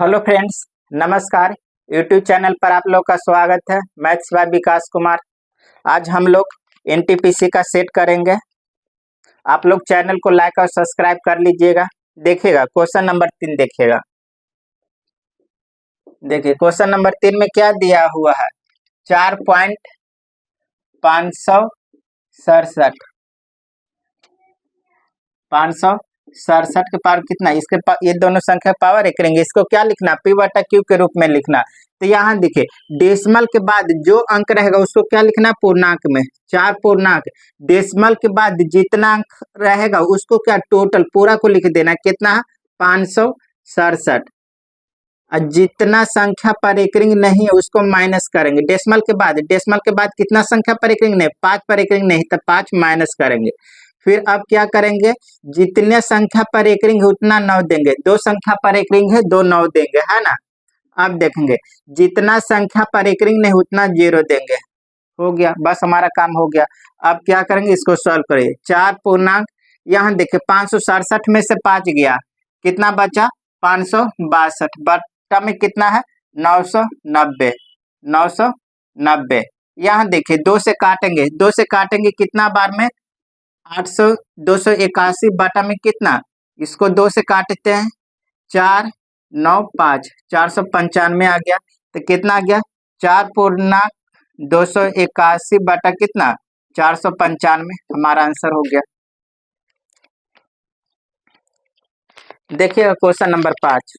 Hello friends, नमस्कार। YouTube channel पर आप लोग का स्वागत है। मैथ्स बाय विकास कुमार। आज हम लोग एनटीपीसी का सेट करेंगे। आप लोग चैनल को लाइक और सब्सक्राइब कर लीजिएगा। देखिएगा क्वेश्चन नंबर 3 देखिएगा। देखिए क्वेश्चन नंबर 3 में क्या दिया हुआ है। 4.567 567 के पावर कितना, ये दोनों संख्या पावर एक करेंगे। इसको क्या लिखना, पी बटा क्यू के रूप में लिखना। तो यहाँ देखिए डेसिमल के बाद जो अंक रहेगा उसको क्या लिखना, पूर्णांक में। 4 पूर्णांक, डेसिमल के बाद जितना अंक रहेगा उसको क्या टोटल पूरा को लिख देना। कितना, 567। और जितना संख्या पर एक रिंग नहीं है उसको माइनस करेंगे। डेसिमल के बाद कितना संख्या पर एक रिंग नहीं, 5 पर एक रिंग नहीं, तो 5 माइनस करेंगे। फिर अब क्या करेंगे, जितने संख्या पर एक रिंग है उतना 9 देंगे। 2 संख्या पर एक रिंग है, 2 9 देंगे, है ना। अब देखेंगे जितना संख्या पर एक रिंग नहीं उतना 0 देंगे। हो गया, बस हमारा काम हो गया। अब क्या करेंगे, इसको सॉल्व करिए। 4 पूर्णांक, यहाँ देखिए 567 में से 5 गया, कितना बचा, 562। बट्टा में कितना है, 990। 990 यहाँ देखिए 2 से काटेंगे कितना बार में, 800। 281 बटा में कितना, इसको 2 से काटते हैं, 4 9 5, 495 आ गया। तो कितना आ गया, 4 पूर्णांक 281 बटा कितना, 495। हमारा आंसर हो गया। देखिएगा क्वेश्चन नंबर 5।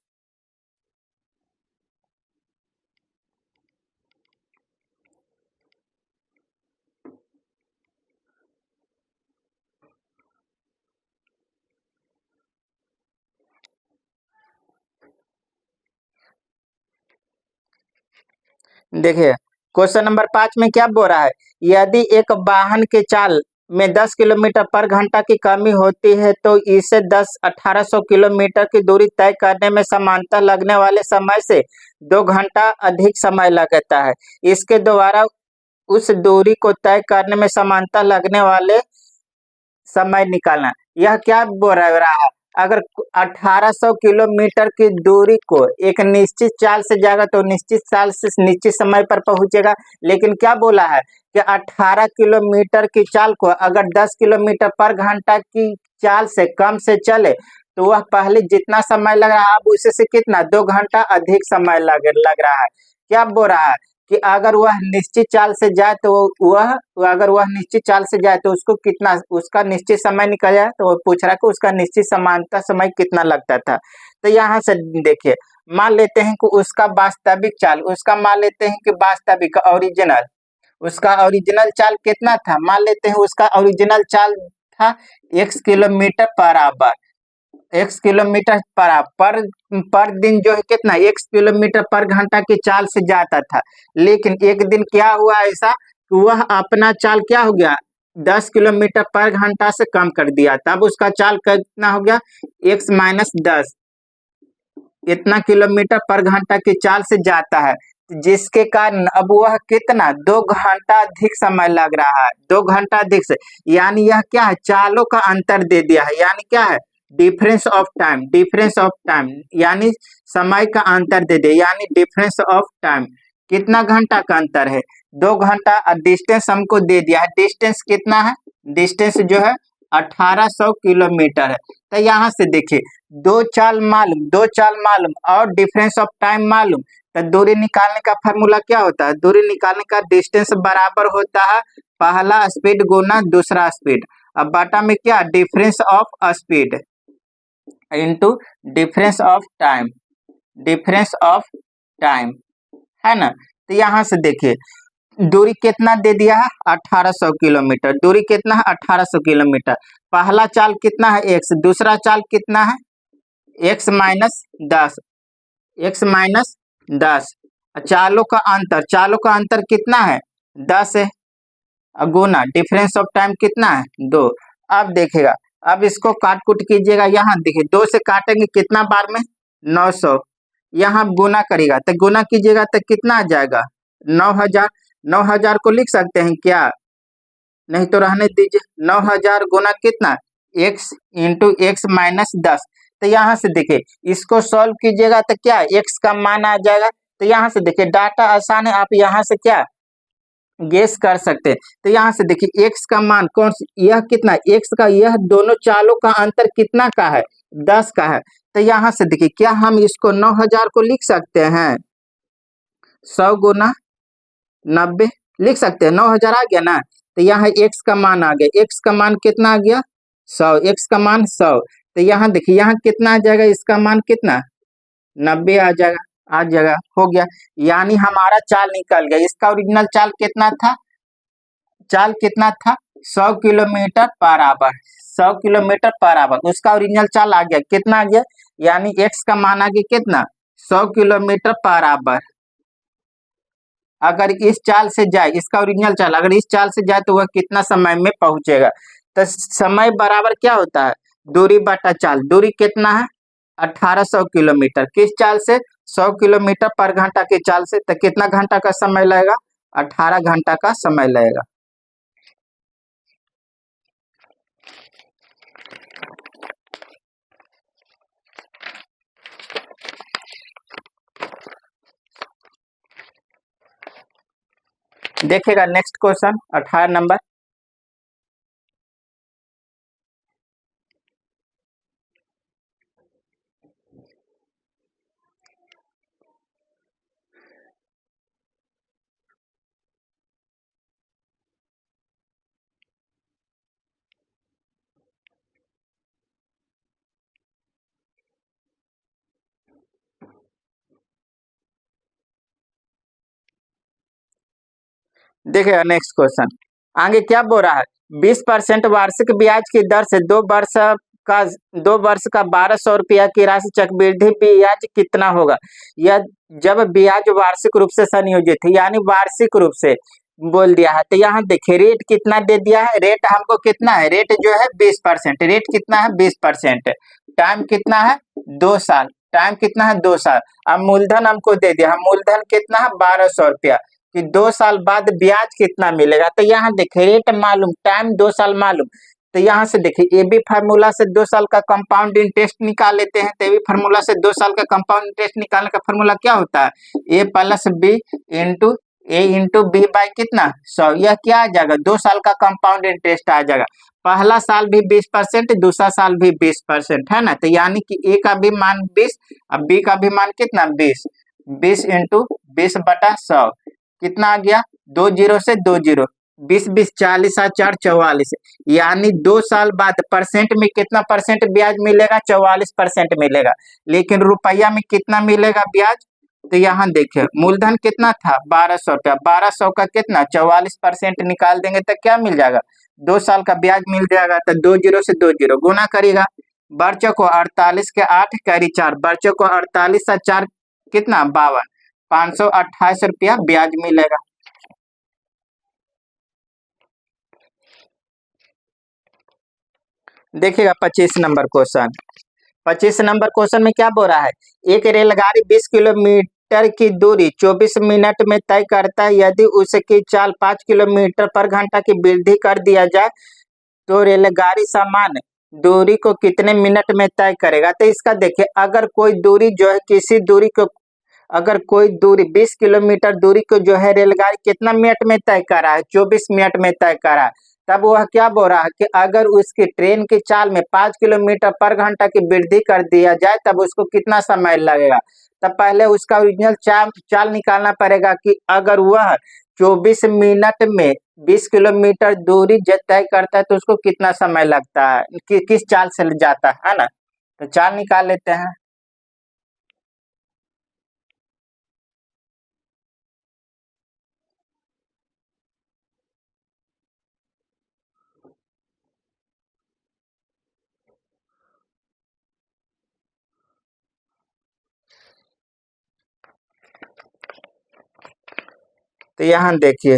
देखिए क्वेश्चन नंबर 5 में क्या बोल रहा है, यदि एक वाहन के चाल में 10 किलोमीटर पर घंटा की कमी होती है तो इसे 1800 किलोमीटर की दूरी तय करने में समांतर लगने वाले समय से 2 घंटा अधिक समय लगता है। इसके द्वारा उस दूरी को तय करने में समांतर लगने वाले समय निकालना। यह क्या बोल रहा है, अगर 1800 किलोमीटर की दूरी को एक निश्चित चाल से जाएगा तो निश्चित चाल से निश्चित समय पर पहुंचेगा। लेकिन क्या बोला है कि 18 किलोमीटर की चाल को अगर 10 किलोमीटर पर घंटा की चाल से कम से चले तो वह पहले जितना समय लग रहा है अब उसे से कितना 2 घंटा अधिक समय लग रहा है। क्या बोल रहा है कि अगर वह निश्चित चाल से जाए तो उसको कितना, उसका निश्चित समय निकल जाए। तो वो पूछ रहा है कि उसका निश्चित समांतर समय कितना लगता था। तो यहाँ से देखिए मान लेते हैं कि उसका वास्तविक चाल, उसका ओरिजिनल चाल कितना था, मान लेते हैं उसका ओरिजिनल चाल था x kilometre per hour. x kilometre पर दिन जो है कितना, x किलोमीटर पर घंटा की चाल से जाता था। लेकिन एक दिन क्या हुआ ऐसा, वह अपना चाल क्या हो गया, 10 किलोमीटर पर घंटा से कम कर दिया। तब उसका चाल कितना हो गया, x माइनस 10। इतना किलोमीटर पर घंटा की चाल से जाता है, जिसके कारण अब वह कितना 2 घंटा अधिक समय लग रहा है। 2 घंटा अधिक से, यानी यह क्या है, चालों का अंतर दे दिया है। यानी क्या है, डिफरेंस ऑफ टाइम, यानी समय का अंतर दे दे, यानी डिफरेंस ऑफ टाइम। कितना घंटा का अंतर है, 2 घंटा। और डिस्टेंस हमको दे दिया है, डिस्टेंस कितना है, डिस्टेंस जो है 1800 किलोमीटर है। तो यहाँ से देखिए दो चाल मालूम और डिफरेंस ऑफ टाइम मालूम, तो दूरी निकालने का फार्मूला क्या होता है, दूरी निकालने का डिस्टेंस बराबर होता है पहला स्पीड गुना दूसरा स्पीड। अब बाटा में क्या, difference of speed into difference of time, है ना। तो यहाँ से देखिए दूरी कितना दे दिया है, 1800 किलोमीटर। दूरी कितना है, 1800 किलोमीटर। पहला चाल कितना है, x, दूसरा चाल कितना है, x माइनस 10। चालों का अंतर कितना है, 10 है। गुना डिफरेंस ऑफ टाइम कितना है, 2। अब देखिएगा, अब इसको काट कुट कीजिएगा। यहाँ देखिए 2 से काटेंगे कितना बार में, 900। यहाँ गुना करेगा तो गुना कीजिएगा तो कितना आ जाएगा, 9000। 9000 को लिख सकते हैं क्या, नहीं तो रहने दीजिए। 9000 गुना कितना, x इंटू x माइनस 10। तो यहाँ से देखिए इसको सॉल्व कीजिएगा तो क्या एक्स का मान आ जाएगा। तो यहाँ से देखिए डाटा आसान है, आप यहाँ से क्या गेस कर सकते हैं। तो यहाँ से देखिए एक्स का मान कौन यह कितना एक्स का यह दोनों चालों का अंतर कितना का है 10 का है। तो यहाँ से देखिए क्या हम इसको 9000 को लिख सकते हैं 100 गुना 90 लिख सकते हैं 9000 आ गया ना। तो यहाँ एक्स का मान आ गया, एक्स का मान कितना आ गया 100, एक्स का मान 100। तो यहाँ देखिए यहाँ कितना आ जाएगा इसका मान कितना 90 आ जाएगा हो गया। यानी हमारा चाल निकल गया। इसका ओरिजिनल चाल कितना था 100 kilometre per hour 100 kilometre per hour उसका ओरिजिनल चाल आ गया कितना आ गया। यानी एक्स का मान आ गया कितना 100 किलोमीटर पर आवर। अगर इस चाल से जाए इसका ओरिजिनल चाल अगर इस चाल से जाए तो वह कितना समय में पहुंचेगा। तो समय बराबर क्या होता है दूरी बटा चाल। दूरी कितना है 1800 किलोमीटर किस चाल से 100 किलोमीटर पर घंटा की चाल से। तो कितना घंटा का समय लगेगा 18 घंटा का समय लगेगा। देखिएगा नेक्स्ट क्वेश्चन 18 नंबर। देखिएगा नेक्स्ट क्वेश्चन आगे क्या बोल रहा है 20% वार्षिक ब्याज की दर से 2 वर्ष का 1200 रुपया की राशि चक्रवृद्धि ब्याज कितना होगा। यह जब ब्याज वार्षिक रूप से संयोजित है यानी वार्षिक रूप से बोल दिया है। तो यहाँ देखिए रेट कितना दे दिया है रेट हमको कितना है रेट जो है 20%। रेट कितना है 20%। टाइम कितना है 2 साल। टाइम कितना है 2 साल। अब मूलधन हमको दे दिया मूलधन कितना है 1200 रुपया कि 2 साल बाद ब्याज कितना मिलेगा। तो यहाँ देखिए रेट मालूम टाइम 2 साल मालूम। तो यहाँ से देखिए ए बी फार्मूला से 2 साल का कंपाउंड इंटरेस्ट निकाल लेते हैं। तो ए बी फार्मूला से 2 साल का कंपाउंड इंटरेस्ट निकालने का फार्मूला क्या होता है a plus b into a into b by कितना 100। यह क्या आ जाएगा 2 साल का कंपाउंड इंटरेस्ट आ जाएगा। पहला साल भी 20% दूसरा साल भी 20% है ना। तो यानी कि ए का भी मान 20 अब बी का भी मान कितना 20 इंटू 20/100 कितना आ गया 2 जीरो से 2 जीरो 20 20 40 4 44। यानी 2 साल बाद परसेंट में कितना परसेंट ब्याज मिलेगा 44% मिलेगा। लेकिन रुपया में कितना मिलेगा ब्याज। तो यहाँ देखिए मूलधन कितना था 1200 रुपया 1200 का कितना 44% निकाल देंगे तो क्या मिल जाएगा 2 साल का ब्याज मिल जाएगा। तो 2 जीरो से 2 जीरो गुना करेगा बच्चों को 48 के 8 कैरी 4 बच्चों को 48 से 4 कितना 52 528 रुपया ब्याज मिलेगा। देखिएगा 25 नंबर क्वेश्चन 25 नंबर क्वेश्चन में क्या बोल रहा है एक रेलगाड़ी 20 किलोमीटर की दूरी 24 मिनट में तय करता है। यदि उसकी चाल 5 किलोमीटर पर घंटा की वृद्धि कर दिया जाए तो रेलगाड़ी समान दूरी को कितने मिनट में तय करेगा। तो इसका देखिए अगर कोई दूरी जो है किसी दूरी को अगर कोई दूरी 20 किलोमीटर दूरी को जो है रेलगाड़ी कितना मिनट में तय कर रहा है 24 मिनट में तय कर रहा है। तब वह क्या बोल रहा है कि अगर उसकी ट्रेन की चाल में 5 किलोमीटर पर घंटा की वृद्धि कर दिया जाए तब उसको कितना समय लगेगा। तब पहले उसका ओरिजिनल चाल निकालना पड़ेगा कि अगर वह 24 मिनट में 20 किलोमीटर दूरी तय करता है तो उसको कितना समय लगता है किस चाल से जाता है ना। तो चाल निकाल लेते हैं। तो यहाँ देखिए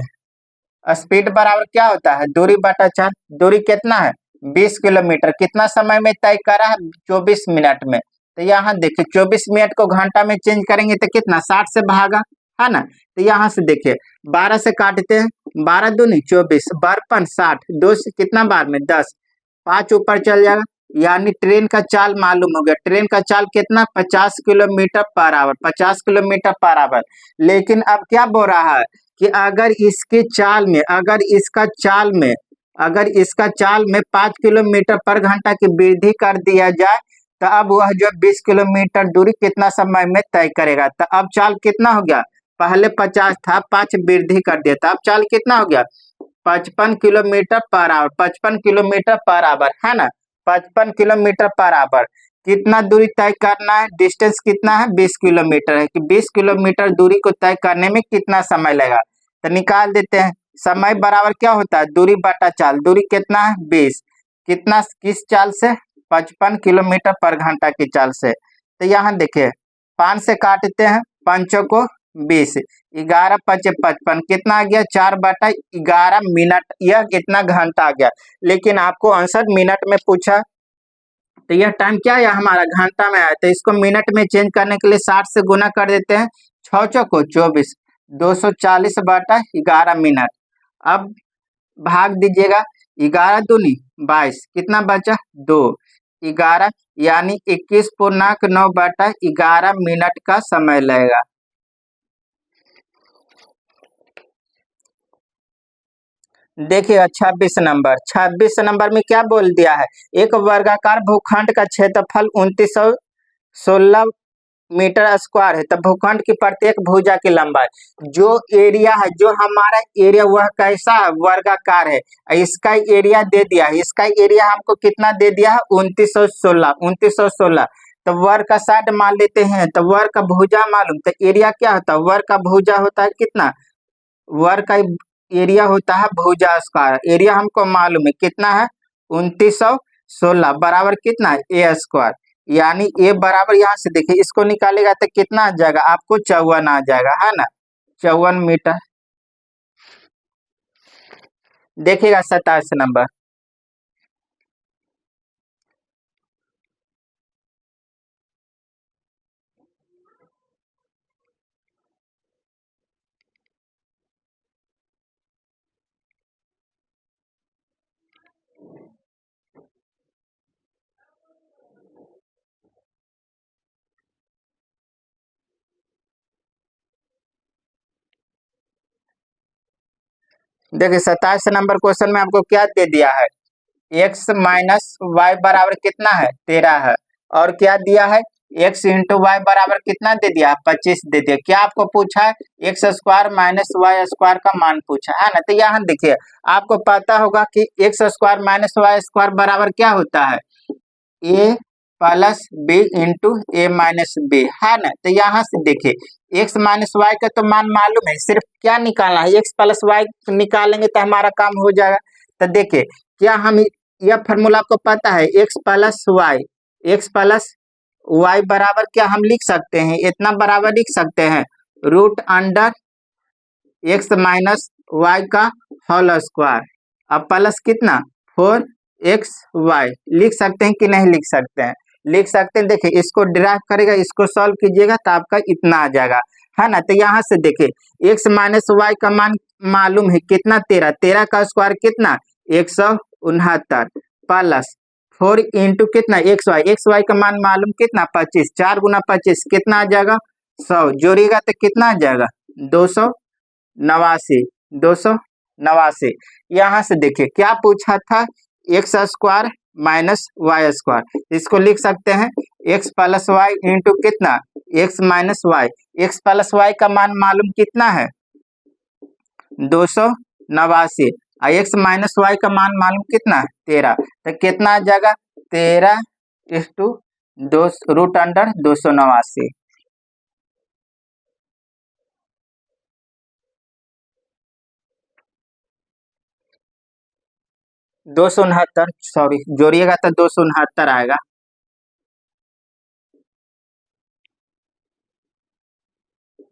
स्पीड बराबर क्या होता है दूरी बटा चाल। दूरी कितना है 20 किलोमीटर कितना समय में तय करा है 24 मिनट में। तो यहाँ देखिए 24 मिनट को घंटा में चेंज करेंगे तो कितना 60 से भागा है ना। तो यहाँ से देखिए 12 से काटते हैं 12 दूनी 24 52 60 2 से कितना बाद में 10 5 ऊपर चल जाएगा यानी ट्रेन का चाल मालूम हो गया। ट्रेन का चाल कितना, 50 kilometre per hour, 50 kilometre per hour. लेकिन अब क्या बोल रहा है कि अगर इसका चाल में 5 किलोमीटर पर घंटा की वृद्धि कर दिया जाए, तो अब वह जो 20 किलोमीटर दूरी कितना समय में तय करेगा। तो अब चाल कितना हो गया, पहले 50 था, 5 वृद्धि कर दिया था, अब चाल कितना हो गया, 55 kilometre per hour, 55 kilometre per hour, है ना। 55 किलोमीटर पर आवर। कितना दूरी तय करना है, डिस्टेंस कितना है, 20 किलोमीटर है, कि 20 किलोमीटर दूरी को तय करने में कितना समय लगेगा। तो निकाल देते हैं। समय बराबर क्या होता है, दूरी बटा चाल। दूरी कितना है, 20। कितना, किस चाल से, 55 किलोमीटर पर घंटा की चाल से। तो यहाँ देखिए, 5 से काटते हैं, पांचों को 20, 11 पचे 55, कितना आ गया, 4/11 मिनट, यह कितना घंटा आ गया। लेकिन आपको आंसर मिनट में पूछा, तो यह टाइम क्या है हमारा, घंटा में आया। तो इसको मिनट में चेंज करने के लिए 60 से गुना कर देते हैं, 6 चौको 24, 240/11 मिनट। अब भाग दीजिएगा, 11 दूनी 22, कितना बचा, 2, 11, यानी 21.9/11 मिनट का समय लगेगा। देखिएगा 26 नंबर में क्या बोल दिया है, एक वर्गाकार भूखंड का क्षेत्रफल 2916 मीटर स्क्वायर है। तो भूखंड की प्रत्येक भुजा की लंबाई, जो एरिया है, जो हमारा एरिया, वह कैसा है, वर्गाकार है। इसका एरिया दे दिया है, इसका एरिया हमको कितना दे दिया है, 2916। तो वर्ग का साइड मान लेते हैं, तो वर्ग का भुजा मालूम, तो एरिया क्या होता है, वर्ग का भुजा होता है कितना, वर्ग का एरिया होता है भुजा स्क्वायर। एरिया हमको मालूम है कितना है, 2916 बराबर कितना है, ए स्क्वायर। यानी ए बराबर, यहाँ से देखिए इसको निकालेगा तो कितना आ जाएगा, आपको 54 आ जाएगा, है ना, 54 मीटर। देखिएगा 27 नंबर। देखिए 27 नंबर क्वेश्चन में आपको क्या दे दिया है, x - y कितना है, 13 है। और क्या दिया है, x × y कितना दे दिया, 25 दे दिया। क्या आपको पूछा है, x² - y² का मान पूछा है ना। तो यहाँ देखिए, आपको पता होगा कि x² - y² क्या होता है, a + b × a - b, है ना। तो यहाँ से देखिए, x - y का तो मान मालूम है, सिर्फ क्या निकालना है, x + y निकालेंगे तो हमारा काम हो जाएगा। तो देखिए, क्या हम, यह फॉर्मूला आपको पता है, x + y बराबर क्या हम लिख सकते हैं, इतना बराबर लिख सकते हैं, √x - y का होल स्क्वायर। अब प्लस कितना, 4xy, लिख सकते हैं कि नहीं लिख सकते हैं, लिख सकते हैं। देखिए इसको डिराइव करेगा, इसको सॉल्व कीजिएगा तो आपका इतना आ जाएगा, है ना। तो यहाँ से देखिए, x - y का मान मालूम है कितना, 13, 13 का स्क्वायर कितना, 169, प्लस 4 इंटू कितना, एक्स वाई का मान मालूम कितना, 25, 4 गुना 25 कितना आ जाएगा, 100, जोड़िएगा तो कितना आ जाएगा, 289, 289। यहाँ से देखिए क्या पूछा था, x² - y², इसको लिख सकते हैं x + y इंटू कितना, x - y। x + y का मान मालूम कितना है, 289, और x - y का मान मालूम कितना है, 13। तो कितना आ जाएगा, 13/2 √289। 269, सॉरी, जोड़िएगा तो 269 आएगा।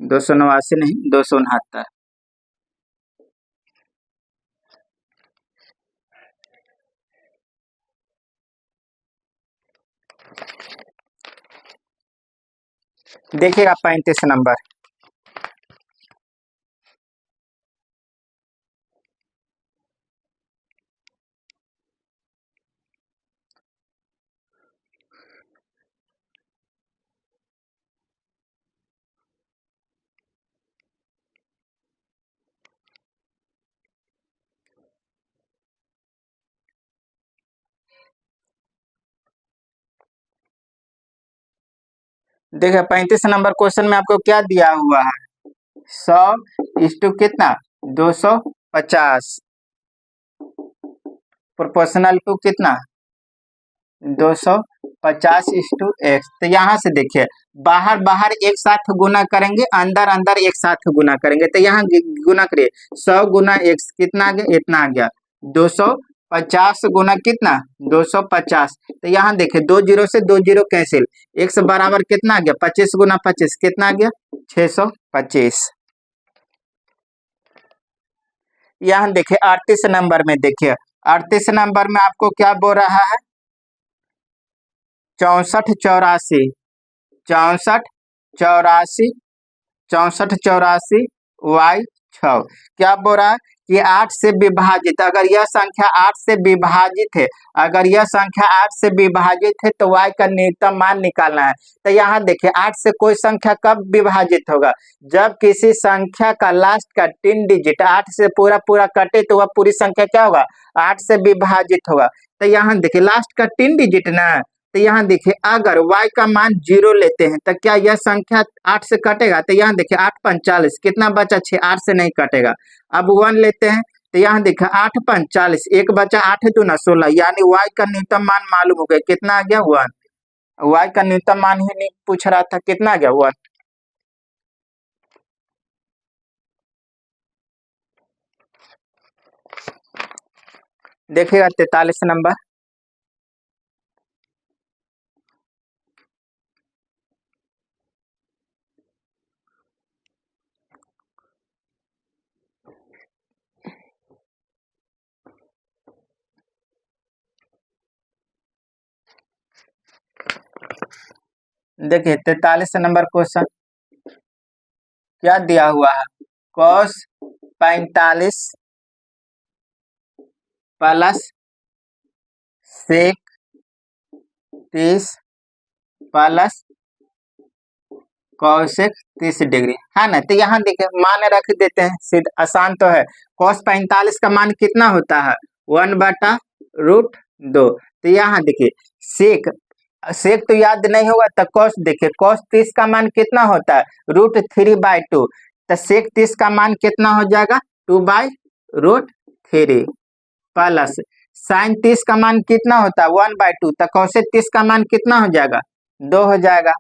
दो सौ नवासी नहीं, 269। देखिएगा 35 नंबर। देखिए 35 नंबर क्वेश्चन में आपको क्या दिया हुआ है, 100 कितना 250 प्रोपोर्शनल टू कितना 250 x। तो यहाँ से देखिए बाहर बाहर एक साथ गुना करेंगे, अंदर अंदर एक साथ गुना करेंगे। तो यहाँ गुना करिए 100 गुना x कितना आ गया, इतना आ गया 250 गुना कितना 250। तो यहाँ देखिए 2 जीरो से 2 जीरो कैंसिल, x बराबर कितना आ गया 25 गुना 25 कितना आ गया 625। यहाँ देखिए 38 नंबर में देखिए 38 नंबर में आपको क्या बोल रहा है 64 84 64 84 64 y 6। क्या बोल रहा है कि 8 से विभाजित, अगर यह संख्या 8 से विभाजित है, अगर यह संख्या 8 से विभाजित है तो y का न्यूनतम मान निकालना है। तो यहाँ देखिए 8 से कोई संख्या कब विभाजित होगा, जब किसी संख्या का लास्ट का 3 डिजिट 8 से पूरा पूरा कटे तो वह पूरी संख्या क्या होगा 8 से विभाजित होगा। तो यहाँ देखिए लास्ट का 3 डिजिट ना, तो यहाँ देखिए अगर y का मान 0 लेते हैं तो क्या यह संख्या 8 से कटेगा। तो यहाँ देखिए 8 45 कितना बचा 6, 8 से नहीं कटेगा। अब 1 लेते हैं तो यहाँ देखिए 8 45 एक बचा 8 दूना 16, यानी y का न्यूनतम मान मालूम हो गया कितना आ गया 1। y का न्यूनतम मान ही नहीं पूछ रहा था, कितना आ गया 1। देखिएगा 43 नंबर, देखिए 43 नंबर क्वेश्चन क्या दिया हुआ है cos 45 plus sec 30 plus cosec 30 degree है ना। तो यहाँ देखिए मान रख देते हैं, सीधा आसान तो है। cos 45 का मान कितना होता है 1/√2। तो यहाँ देखिए सेक सेक तो याद नहीं होगा तो cos देखिए cos 30 का मान कितना होता है √3/2। तो सेक 30 का मान कितना हो जाएगा 2/√3 प्लस साइन 30 का मान कितना होता है 1/2। तो cosec 30 का मान कितना हो जाएगा 2 हो जाएगा।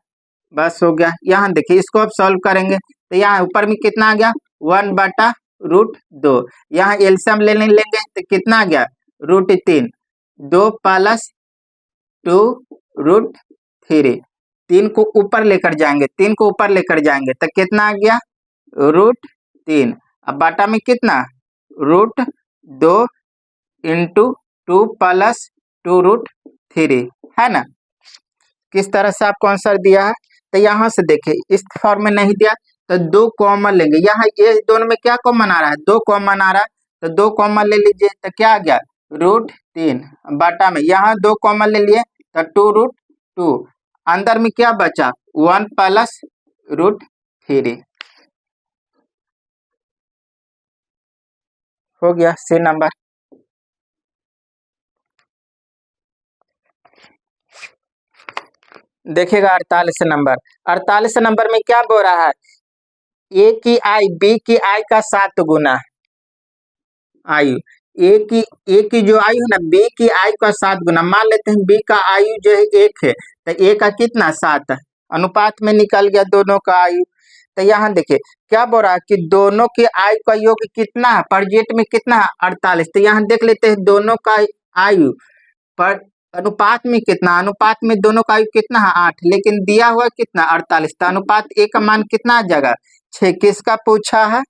बस हो गया। यहाँ देखिए इसको अब सॉल्व करेंगे तो यहाँ ऊपर में कितना आ गया 1/√2। यहाँ एलसीएम लेंगे तो कितना आ गया √3, 2 प्लस 2√3, 3 को ऊपर लेकर जाएंगे, 3 को ऊपर लेकर जाएंगे तो कितना आ गया √3। अब बाटा में कितना √2 इंटू 2 प्लस 2√3 है ना। किस तरह से आपको आंसर दिया है, तो यहाँ से देखिए इस फॉर्म में नहीं दिया तो 2 कॉमन लेंगे। यहाँ ये दोनों में क्या कॉमन आ रहा है 2 कॉमन आ रहा है, तो 2 कॉमन ले लीजिए तो क्या आ गया √3 बाटा में यहाँ 2 कॉमन ले लिए तो 2√2, अंदर में क्या बचा 1 प्लस √3 हो गया। सी नंबर देखिएगा 48 नंबर में क्या बोल रहा है ए की आई बी की आई का 7 गुना आयु, ए की जो आयु है ना बी की आयु का 7 गुना। मान लेते हैं बी का आयु जो है 1 है तो ए का कितना 7 अनुपात में निकल गया दोनों का आयु। तो यहाँ देखिए क्या बोल रहा है कि दोनों की आयु का योग कितना है परजेंट में कितना है 48। तो यहाँ देख लेते हैं दोनों का आयु पर अनुपात में कितना, अनुपात में दोनों का आयु कितना है 8, लेकिन दिया हुआ कितना 48। तो अनुपात ए का मान कितना आ जाएगा 6। किसका पूछा है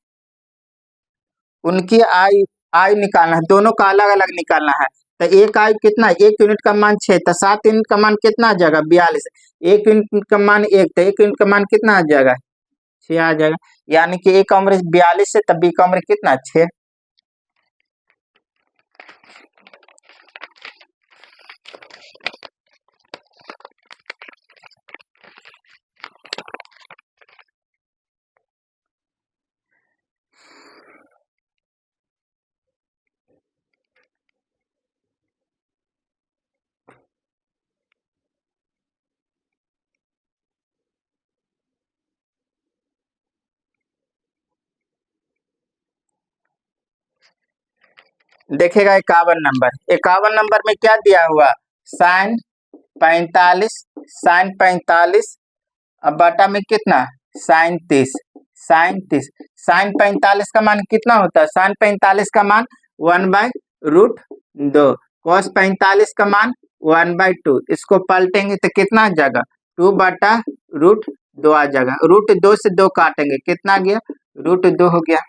उनकी आयु आयु निकालना है, दोनों का अलग अलग निकालना है। तो एक आयु कितना 1 यूनिट का मान 6, तो 7 यूनिट का मान कितना आ जाएगा 42। 1 यूनिट का मान 1, तो 1 यूनिट का मान कितना आ जाएगा 6 आ जाएगा। यानी कि ए का उम्र 42 है तब बी का उम्र कितना 6। देखिएगा 51 नंबर में क्या दिया हुआ, साइन 45, अब बटा में कितना, साइन 30, साइन 45 का मान कितना होता है, साइन 45 का मान 1/√2, कॉस 45 का मान 1/2, इसको पलटेंगे तो कितना आ जाएगा, 2/√2 आ जाएगा, √2 से 2 काटेंगे, कितना गया, √2 हो गया।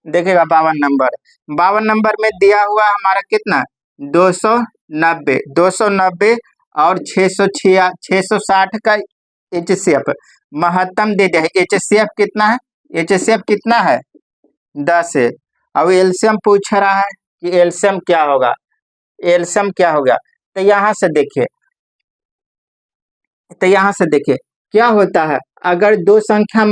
देखिएगा 52 नंबर में दिया हुआ हमारा कितना, 290 और 660 का HCF महत्तम दे दिया है। HCF कितना है, HCF कितना है, 10 है। अब एलसीएम पूछ रहा है कि एलसीएम क्या होगा, तो यहाँ से देखिए, क्या होता है, अगर दो संख्या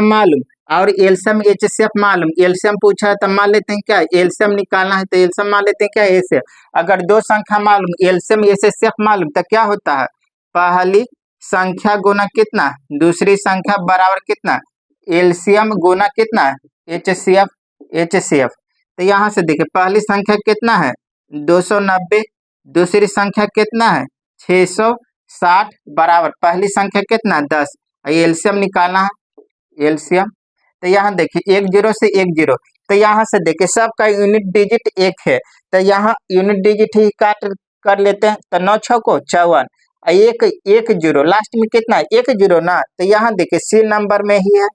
मालूम और एलसीएम HCF मालूम, एलसीएम पूछा है तो मान लेते हैं क्या, एलसीएम निकालना है तो एलसीएम मान लेते हैं क्या, ऐसे। अगर दो संख्या मालूम, एलसीएम HCF मालूम, तो क्या होता है, पहली संख्या गुना कितना, दूसरी संख्या बराबर कितना, एलसीएम गुना कितना, HCF। तो यहाँ से देखिए पहली संख्या कितना है, 290, दूसरी संख्या कितना है, 660 बराबर पहली संख्या कितना, 10, एलसीएम निकालना है, एलसीएम। तो यहाँ देखिए 1 0 से 1 0, तो यहाँ से देखिए सबका यूनिट डिजिट 1 है, तो यहाँ यूनिट डिजिट ही काट कर लेते हैं, तो 9 6 को 54, 1 0 लास्ट में कितना, 1 0 ना, तो यहाँ देखिए सी नंबर में ही है,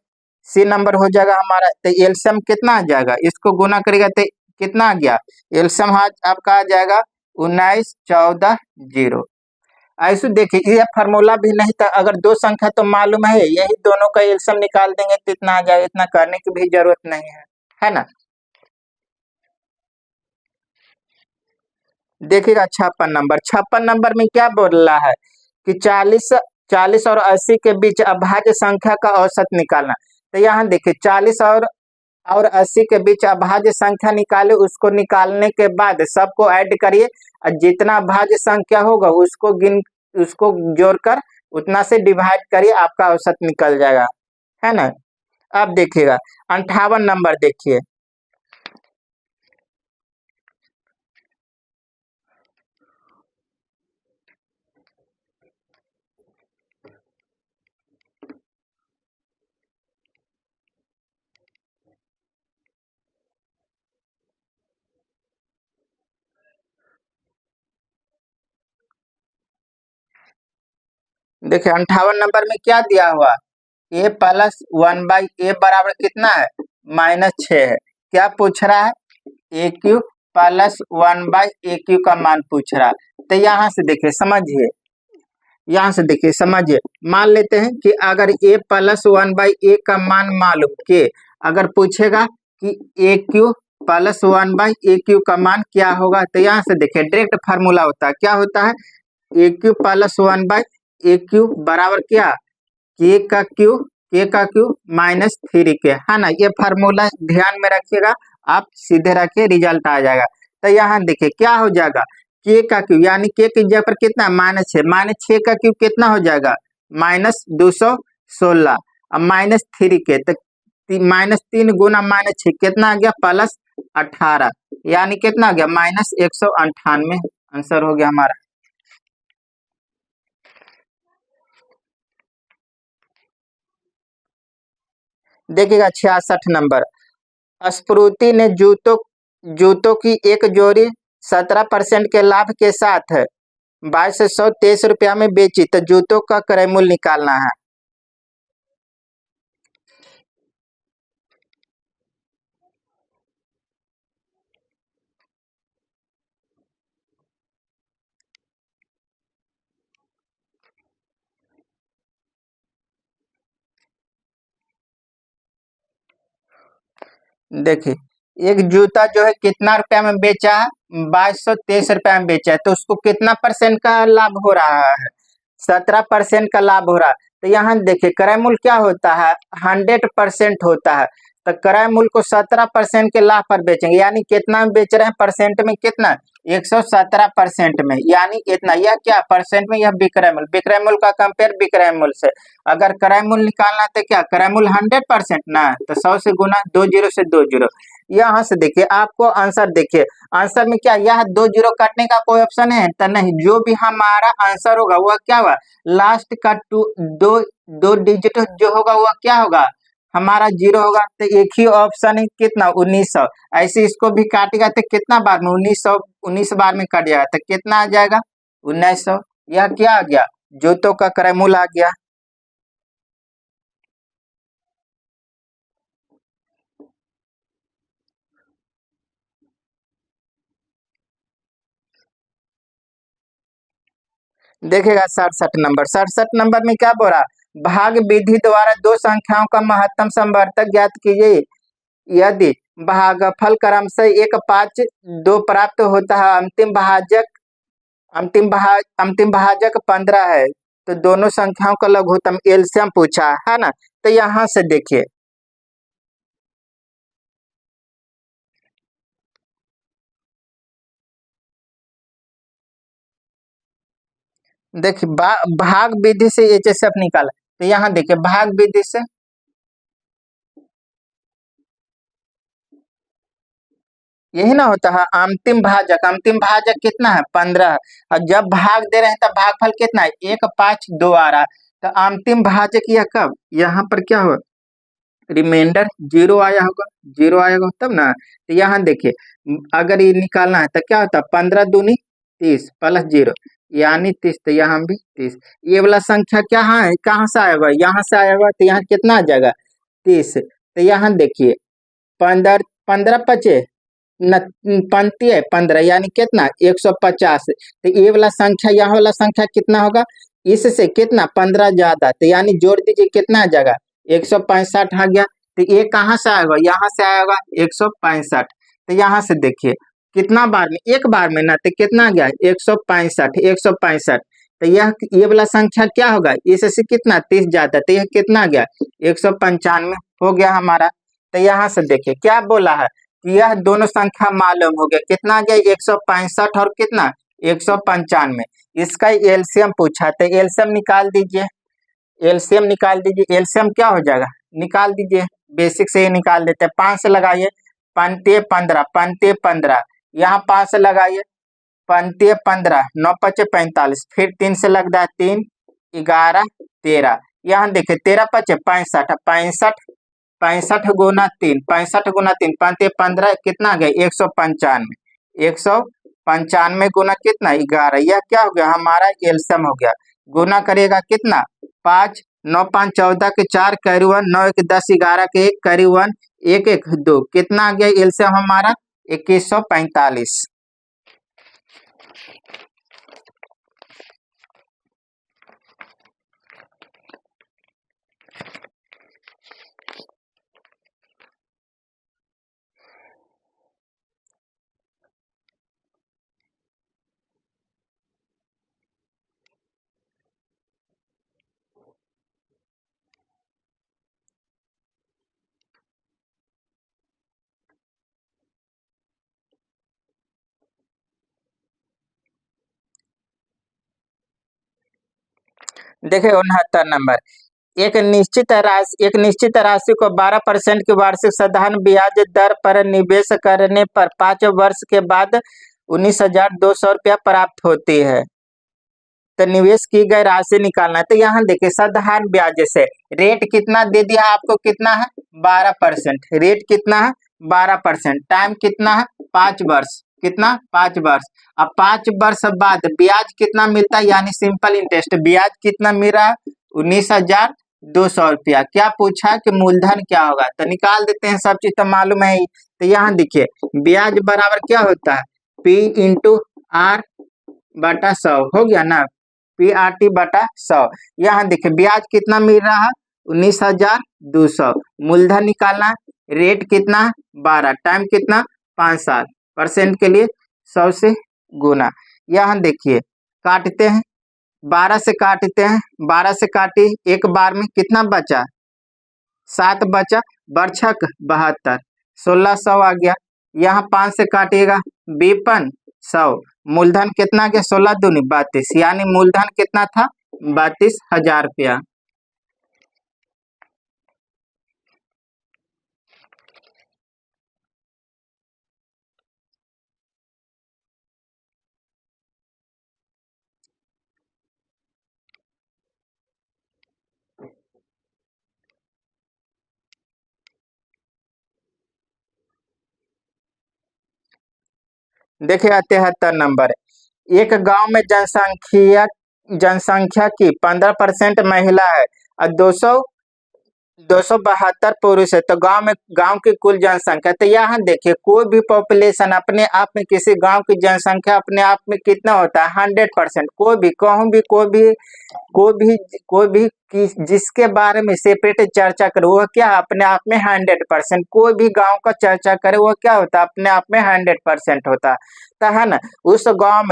सी नंबर हो जाएगा हमारा। तो एलसीएम कितना आ जाएगा, इसको गुना करेगा तो कितना आ गया, एलसीएम आपका आ जाएगा 19 14 0। ऐसे देखिए ये फार्मूला भी नहीं था, अगर दो संख्या तो मालूम है, यही दोनों का एलसीएम निकाल देंगे तो इतना आ जाएगा, इतना करने की भी जरूरत नहीं है ना। देखिएगा 56 नंबर में क्या बोल रहा है कि 40 और 80 के बीच अभाज्य संख्या का औसत निकालना। तो यहाँ देखिए 40 और 80 के बीच अभाज्य संख्या निकाले, उसको निकालने के बाद सबको ऐड करिए और जितना अभाज्य संख्या होगा उसको जोड़कर उतना से डिवाइड करिए, आपका औसत निकल जाएगा, है ना। अब देखिएगा 58 नंबर देखिए, देखिए 58 नंबर में क्या दिया हुआ, a प्लस 1/a बराबर कितना है, -6 है। क्या पूछ रहा है, AQ प्लस 1/AQ का मान पूछ रहा है। तो यहाँ से देखिए समझिए, मान लेते हैं कि अगर a प्लस 1/a का मान मालूम के, अगर पूछेगा कि AQ प्लस 1/AQ का मान क्या होगा, तो यहाँ से देखिए डायरेक्ट फार्मूला होता है, क्या होता है, AQ प्लस 1/AQ बराबर क्या, के का क्यू -3 के, है ना। ये फार्मूला ध्यान में रखिएगा, आप सीधे रखिए रिजल्ट आ जाएगा। तो यहाँ देखिए क्या हो जाएगा, के का क्यू यानी के की जगह पर कितना, -6 का क्यू कितना हो जाएगा, -216, अब -3 के, तो -3 गुना -6 कितना आ गया, +18, यानी कितना आ गया, -198, आंसर हो गया हमारा। देखिएगा 66 नंबर, स्फूर्ति ने जूतों की एक जोड़ी 17% के लाभ के साथ 2223 रुपया में बेची, तो जूतों का क्रय मूल्य निकालना है। देखिए एक जूता जो है कितना रुपया में बेचा है, 2223 रुपया में बेचा है, तो उसको कितना % का लाभ हो रहा है, 17% का लाभ हो रहा है। तो यहाँ देखिए क्रय मूल्य क्या होता है, 100% होता है, तो क्रय मूल्य को 17% के लाभ पर बेचेंगे, यानी कितना में बेच रहे हैं, परसेंट में कितना 117% में, यानी इतना। यह क्या परसेंट में, यह विक्रय मूल्य। विक्रय मूल्य का कंपेयर विक्रय मूल्य से। अगर क्रय मूल्य निकालना तो क्या, क्रय मूल्य 100% ना, तो 100 से गुना, 2 जीरो से 2 जीरो। यहाँ से देखिए आपको आंसर, देखिए आंसर में क्या, यह 2 जीरो काटने का कोई ऑप्शन है तो नहीं। जो भी हमारा आंसर होगा वह क्या हुआ, लास्ट का दो डिजिट जो होगा वह क्या होगा, हमारा जीरो होगा। तो एक ही ऑप्शन है कितना, 1900। ऐसे इसको भी काटेगा तो कितना बार में, 1900, 19 बार में कट जाएगा तो कितना आ जाएगा, 1900। यह क्या आ गया, जोतों का क्रय मूल्य आ गया। देखेगा 67 नंबर में क्या बोल रहा, भाग विधि द्वारा दो संख्याओं का महत्तम समवर्तक ज्ञात कीजिए। यदि भागफल क्रमशः 1, 5, 2 प्राप्त होता है, अंतिम भाजक 15 है, तो दोनों संख्याओं का लघुत्तम एलसीएम पूछा है ना। तो यहाँ से देखिए, भाग विधि से एचएसएफ निकाला। तो यहाँ देखिए भाग विधि से यही ना होता है, अंतिम भाजक कितना है, 15। और जब भाग दे रहे हैं तब भागफल कितना है, 1, 5, 2 आ रहा। तो अंतिम भाजक यह कब, यहाँ पर क्या हो, रिमाइंडर जीरो आया होगा, जीरो आया होगा तब ना। तो यहाँ देखिए अगर ये निकालना है तो क्या होता है, 15 दूनी 30 प्लस जीरो यानी 30। तो यहाँ भी 30। ये वाला संख्या क्या है, कहाँ से आएगा, यहाँ से आएगा। तो यहाँ कितना आ जाएगा, 30। तो यहाँ देखिए 15, 15 पचे न, पंक्ति है 15 यानी कितना, 150। तो ये वाला संख्या, यहाँ वाला संख्या कितना होगा, इससे कितना 15 ज्यादा। तो यानी जोड़ दीजिए कितना आ जाएगा, 165 आ गया। तो ये कहाँ से आएगा, यहाँ से आएगा 165। तो यहाँ से देखिए कितना बार में, एक बार में ना, तो कितना आ गया 165, 165। तो यह ये वाला संख्या क्या होगा, इससे कितना 30 ज्यादा। तो यह कितना आ गया, 195 हो गया हमारा। तो यहाँ से देखिए क्या बोला है, यह दोनों संख्या मालूम हो गया, कितना आ गया 165 और कितना 195। इसका एलसीएम पूछा, तो एलसीएम निकाल दीजिए, एलसीएम निकाल दीजिए। एलसीएम क्या हो जाएगा, निकाल दीजिए, बेसिक से ही निकाल देते हैं। 5 से लगाइए, पंते 15, पंते 15, यहाँ 5 से लगाइए, पंते 15, 9 पचे 45, फिर 3 से लगता है 3, 11, 13। यहाँ देखिए 13 पचे 65, 65, 65 गुना 3, 65 गुना 3, पंते 15, कितना आ गया 195, 195 गुना कितना 11। यह क्या हो गया, हमारा एलसीएम हो गया। गुना करेगा कितना, 5, 9, 5, 14 के 4, कैरी 1, 9, 1, 10, 11 के 1, कैरी 1, 1, 1, 2, कितना आ गया एलसीएम हमारा 2145। देखिए 69 नंबर, एक निश्चित राशि को 12% की वार्षिक साधारण ब्याज दर पर निवेश करने पर 5 वर्ष के बाद 19,200 रुपया प्राप्त होती है। तो निवेश की गई राशि निकालना है। तो यहाँ देखिए साधारण ब्याज से रेट कितना दे दिया आपको, कितना है 12%। रेट कितना है 12%, टाइम कितना है 5 वर्ष, कितना 5 वर्ष। अब 5 वर्ष बाद ब्याज कितना मिलता है, यानी सिंपल इंटरेस्ट, ब्याज कितना मिल रहा है 19,200 रुपया। क्या पूछा कि मूलधन क्या होगा, तो निकाल देते हैं, सब चीज तो मालूम है ही। तो यहाँ देखिए ब्याज बराबर क्या होता है, P इंटू आर बटा 100 हो गया ना, PRT बटा 100। यहाँ देखिए ब्याज कितना मिल रहा है 19,200। मूलधन निकालना, रेट कितना 12, टाइम कितना 5 साल, परसेंट के लिए 100 से गुना। यहाँ देखिए काटते हैं, 12 से काटते हैं, 12 से काटी एक बार में कितना बचा 7 बचा, बरछक 72, 1600 आ गया। यहाँ 5 से काटिएगा 52, 100। मूलधन कितना गया? 16 दूनी 32, यानी मूलधन कितना था? 32,000 रुपया। देखिए 73 नंबर, एक गांव में जनसंख्या की 15% महिला है और 272 पुरुष है, तो गांव की कुल जनसंख्या। तो यहाँ देखिए कोई भी पॉपुलेशन अपने आप में, किसी गांव की जनसंख्या अपने आप में कितना होता है? 100%। कोई भी कहूँ भी कोई भी जिसके बारे में सेपरेट चर्चा करे वह क्या अपने आप में 100%। कोई भी गांव का चर्चा करे वह क्या होता है? अपने आप में 100% होता है ना। उस गांव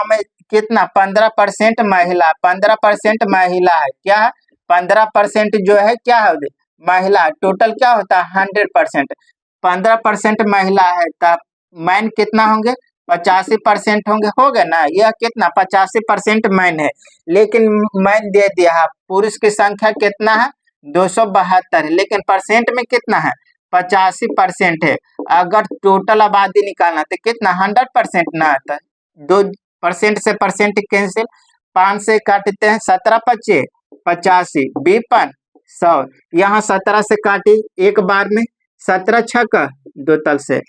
में कितना? 15% महिला, 15% महिला है। क्या है? 15% जो है क्या है? महिला। टोटल क्या होता है? 100%। 15% महिला है तब मैन कितना होंगे? 85% होंगे। हो गए ना? यह कितना? 85% मैन है, लेकिन मैन दे दिया है। पुरुष की संख्या कितना है? 272 है, लेकिन परसेंट में कितना है? 85% है। अगर टोटल आबादी निकालना तो कितना? 100% ना आता है। 2% से परसेंट कैंसिल, 5 से काटते हैं, 17 25 85, 100। यहाँ 17 से काटी एक बार में, 17 छक्का 2 तल से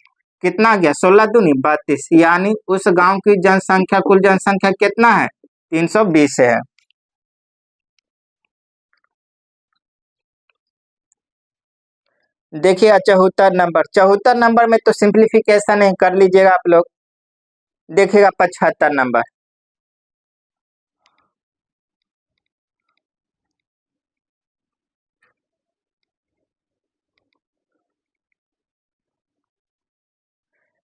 कितना गया? 16 दूनी 32, यानी उस गांव की जनसंख्या, कुल जनसंख्या कितना है? 320 है। देखिए 74 नंबर में तो सिंप्लीफिकेशन है, कर लीजिएगा आप लोग। देखिएगा 75 नंबर,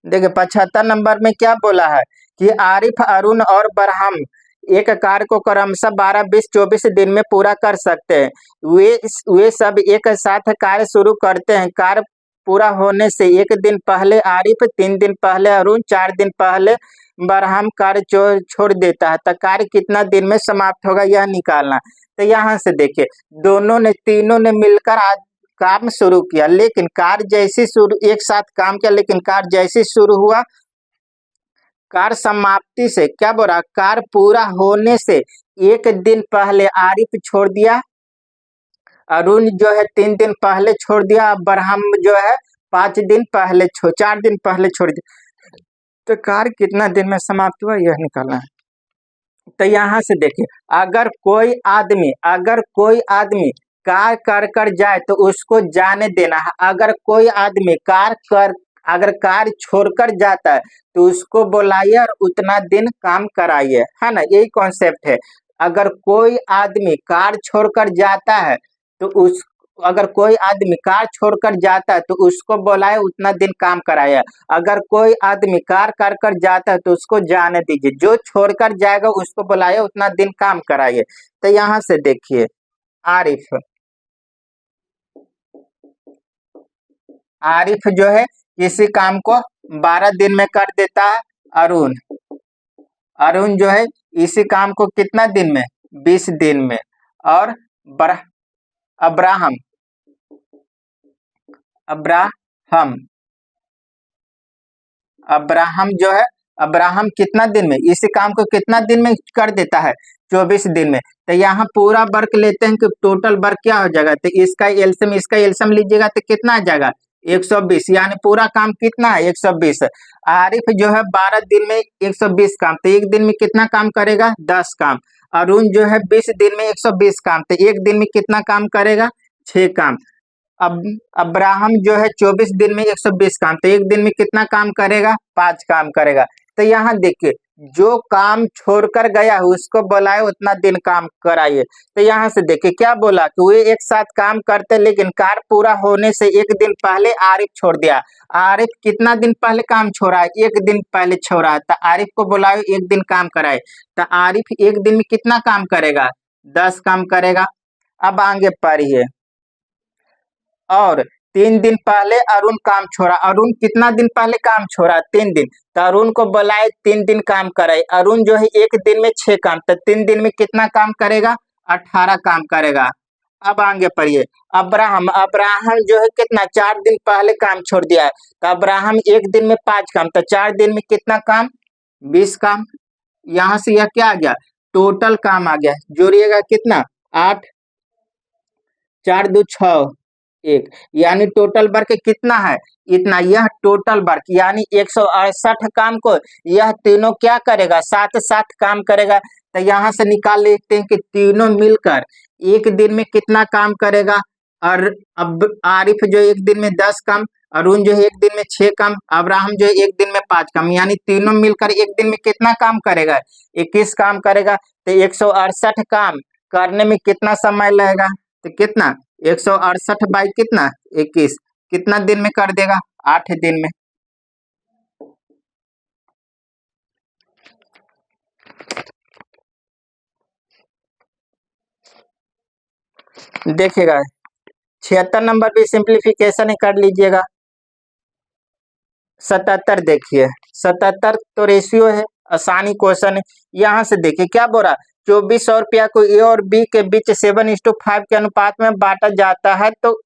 देखिए 75 नंबर में क्या बोला है कि आरिफ, अरुण और बरहम एक कार्य को क्रमशः 12 20 24 दिन में पूरा कर सकते हैं। वे सब एक साथ कार्य शुरू करते हैं। कार्य पूरा होने से एक दिन पहले आरिफ, 3 दिन पहले अरुण, 4 दिन पहले बरहम कार्य छोड़ देता है, तो कार्य कितना दिन में समाप्त होगा यह निकालना। तो यहाँ से देखिए तीनों ने मिलकर आज काम शुरू किया, लेकिन कार्य जैसे शुरू एक साथ काम किया, लेकिन कार्य जैसे शुरू हुआ, कार्य समाप्ति से क्या बोला? कार्य पूरा होने से एक दिन पहले आरिफ छोड़ दिया, अरुण जो है 3 दिन पहले छोड़ दिया, बरहम जो है 5 दिन पहले 4 दिन पहले छोड़ दिया। तो कार्य कितना दिन में समाप्त हुआ यह निकालना है। तो यहाँ से देखिए अगर कोई आदमी कार्य कर जाए तो उसको जाने देना है। अगर कार्य छोड़कर जाता है तो उसको बुलाइए और उतना दिन काम कराइए, है ना। यही कॉन्सेप्ट है। अगर कोई आदमी कार्य छोड़कर जाता है तो उस अगर कोई आदमी कार छोड़कर जाता है तो उसको बुलाए, उतना दिन काम कराया। अगर कोई आदमी कार कर जाता है तो उसको जाने दीजिए, जो छोड़कर जाएगा उसको बुलाए, उतना दिन काम कराइए। तो यहाँ से देखिए आरिफ आरिफ जो है किसी काम को 12 दिन में कर देता है। अरुण अरुण जो है इसी काम को कितना दिन में? 20 दिन में। और बर अब्राहम अब्राहम अब्राहम जो है अब्राहम कितना दिन में इसी काम को कितना दिन में कर देता है? 24 दिन में। तो यहाँ पूरा वर्क लेते हैं कि टोटल वर्क क्या हो जाएगा, तो इसका एल्सियम लीजिएगा तो कितना आ जाएगा? 120, यानी पूरा काम कितना है? 120। आरिफ जो है 12 दिन में 120 काम, तो एक दिन में कितना काम करेगा? 10 काम। अरुण जो है 20 दिन में 120 काम, तो एक दिन में कितना काम करेगा? 6 काम। अब अब्राहम जो है 24 दिन में 120 काम, तो एक दिन में कितना काम करेगा? 5 काम करेगा। तो यहाँ देखिए जो काम छोड़कर गया है उसको बुलाए, उतना दिन काम कराइए। तो यहाँ से देखिए क्या बोला कि वे एक साथ काम करते, लेकिन कार्य पूरा होने से एक दिन पहले आरिफ छोड़ दिया। आरिफ कितना दिन पहले काम छोड़ा है? एक दिन पहले छोड़ा है, तो आरिफ को बुलाए, एक दिन काम कराए। तो आरिफ एक दिन में कितना काम करेगा? 10 काम करेगा। अब आगे पढ़िए। और 3 दिन पहले अरुण काम छोड़ा। अरुण कितना दिन पहले काम छोड़ा? 3 दिन। तो अरुण को बुलाए, 3 दिन काम कराए। अरुण जो है एक दिन में 6 काम, तो 3 दिन में कितना काम करेगा? 18 काम करेगा। अब आगे पढ़िए। अब्राहम, अब्राहम जो है कितना 4 दिन पहले काम छोड़ दिया है, तो अब्राहम एक दिन में 5 काम, तो 4 दिन में कितना काम? 20 काम। यहां से यह क्या आ गया? टोटल काम आ गया। जोड़िएगा कितना? 8, 4 2 6, 1, यानी टोटल वर्क कितना है? इतना। यह टोटल वर्क यानी 168 काम को यह तीनों क्या करेगा? साथ साथ काम करेगा। तो यहां से निकाल लेते हैं कि तीनों मिलकर एक दिन में कितना काम करेगा। और अब आरिफ जो एक दिन में 10 काम, अरुण जो है एक दिन में 6 काम, अब्राहम जो है एक दिन में 5 काम, यानी तीनों मिलकर एक दिन में कितना काम करेगा? 21 काम करेगा। तो 168 काम करने में कितना समय लगेगा? तो कितना? 168 बाई कितना? 21, कितना दिन में कर देगा? 8 दिन में। देखिएगा 76 नंबर भी सिंप्लीफिकेशन ही कर लीजिएगा। 77 देखिए, 77 तो रेशियो है, आसानी क्वेश्चन है। यहाँ से देखिए क्या बोल रहा, 2400 रुपया को ए और बी के बीच 7:5 के अनुपात में बांटा जाता है, तो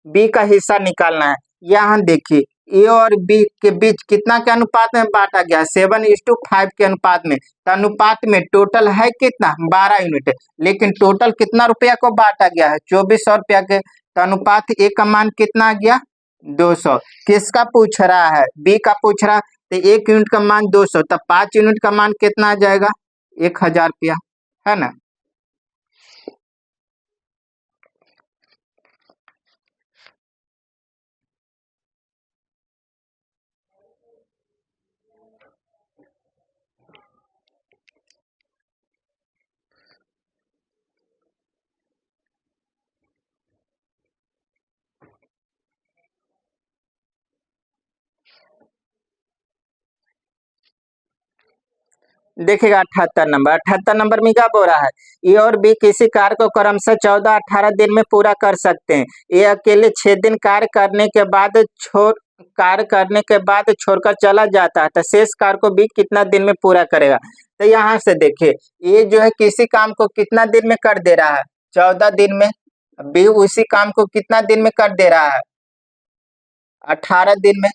बी का हिस्सा निकालना है। यहाँ देखिए ए और बी के बीच कितना के अनुपात में बांटा गया? 7:5 के अनुपात में। तो अनुपात में टोटल है कितना? 12 यूनिट। लेकिन टोटल कितना रुपया को बांटा गया है? 2400 रुपया के। तो अनुपात ए का मान कितना आ गया? 200। किसका पूछ रहा है? बी का पूछ रहा है। तो 1 यूनिट का मान 200, तो 5 यूनिट का मान कितना आ जाएगा? 1000 रुपया, है ना। देखिएगा 78 नंबर में क्या बोल रहा है? ए और बी किसी कार्य को क्रमशः 14-18 दिन में पूरा कर सकते हैं। ए अकेले 6 दिन कार्य करने के बाद छोड़कर चला जाता है, तो शेष कार्य को बी कितना दिन में पूरा करेगा? तो यहाँ से देखिए ए जो है किसी काम को कितना दिन में कर दे रहा है? 14 दिन में। बी उसी काम को कितना दिन में कर दे रहा है? 18 दिन में,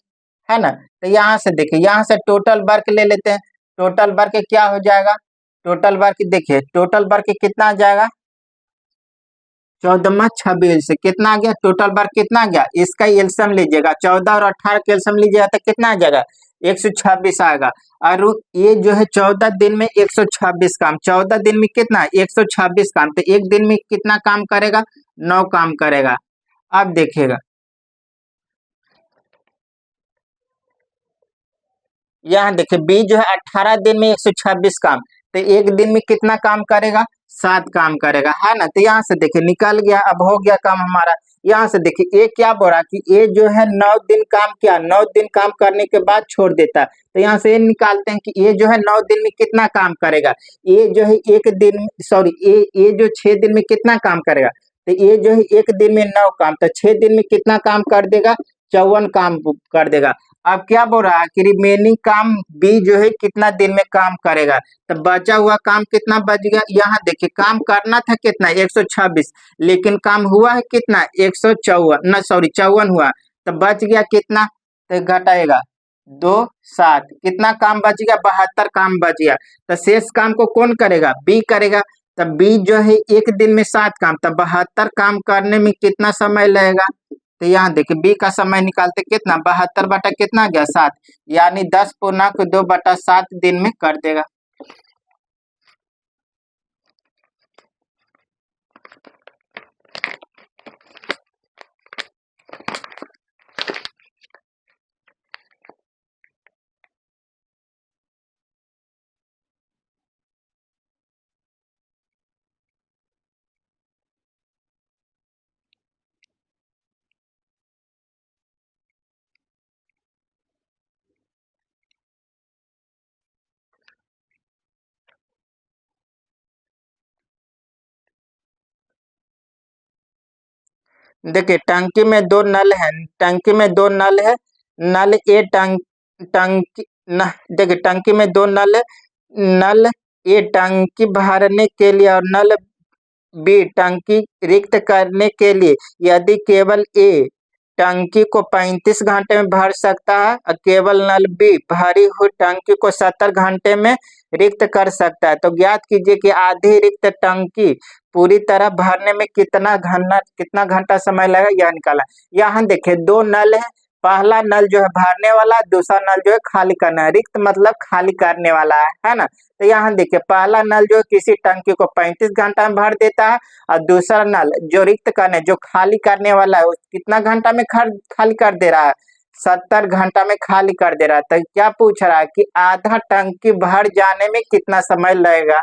है ना। तो यहाँ से देखिए, यहाँ से टोटल वर्क ले लेते हैं। टोटल वर्क क्या हो जाएगा? टोटल वर्क देखिए, टोटल वर्क कितना आ जाएगा? 14 26 कितना आ गया? टोटल वर्क कितना आ गया? इसका एलसीएम लीजिएगा, 14 और 18 का एलसीएम लीजिएगा तो कितना आ जाएगा? 126 आएगा। और ये जो है 14 दिन में 126 काम, 14 दिन में कितना? 126 काम, तो एक दिन में कितना काम करेगा? 9 काम करेगा। अब देखिएगा यहाँ देखिए बी जो है 18 दिन में 126 काम, तो एक दिन में कितना काम करेगा? 7 काम करेगा, है ना। तो यहाँ से देखिए निकल गया, अब हो गया काम हमारा। यहाँ से देखिए ए क्या बोल रहा कि ए जो है 9 दिन काम किया, 9 दिन काम करने के बाद छोड़ देता है। तो यहाँ से ये निकालते हैं कि ए जो है 9 दिन में कितना काम करेगा। ए जो है एक दिन, सॉरी, ए जो 6 दिन में कितना काम करेगा? तो ए जो है एक दिन में 9 काम, तो 6 दिन में कितना काम कर देगा? 54 काम कर देगा। अब क्या बोल रहा है कि रिमेनिंग काम बी जो है कितना दिन में काम करेगा? तो बचा हुआ काम कितना बच गया? यहाँ देखिए काम करना था कितना? 126, लेकिन काम हुआ है कितना? 154, ना सॉरी 54 हुआ। तो बच गया कितना? तो घटाएगा 2 7, कितना काम बच गया? 72 काम बच गया। तो शेष काम को कौन करेगा? बी करेगा। तो बी जो है एक दिन में 7 काम, तो 72 काम करने में कितना समय लगेगा? तो यहाँ देखिए बी का समय निकालते कितना? 72 बटा कितना गया? 7, यानी 10 पूर्णांक 2 बटा 7 दिन में कर देगा। देखिए टंकी में दो नल है, टंकी में दो नल है। नल ए टंकी न, देखिए टंकी में दो नल है। नल ए टंकी भरने के लिए और नल बी टंकी रिक्त करने के लिए। यदि केवल ए टंकी को 35 घंटे में भर सकता है और केवल नल बी भरी हुई टंकी को 70 घंटे में रिक्त कर सकता है, तो ज्ञात कीजिए कि आधी रिक्त टंकी पूरी तरह भरने में कितना घंटा समय लगेगा, यह निकाला। यहाँ देखिए दो नल है, पहला नल जो है भरने वाला, दूसरा नल जो है खाली करना है। रिक्त मतलब खाली करने वाला है ना। तो यहाँ देखिए पहला नल जो किसी टंकी को 35 घंटा में भर देता है और दूसरा नल जो रिक्त करने जो खाली करने वाला है वो कितना घंटा में खाली कर दे रहा है, 70 घंटा में खाली कर दे रहा है। तो क्या पूछ रहा है कि आधा टंकी भर जाने में कितना समय लगेगा।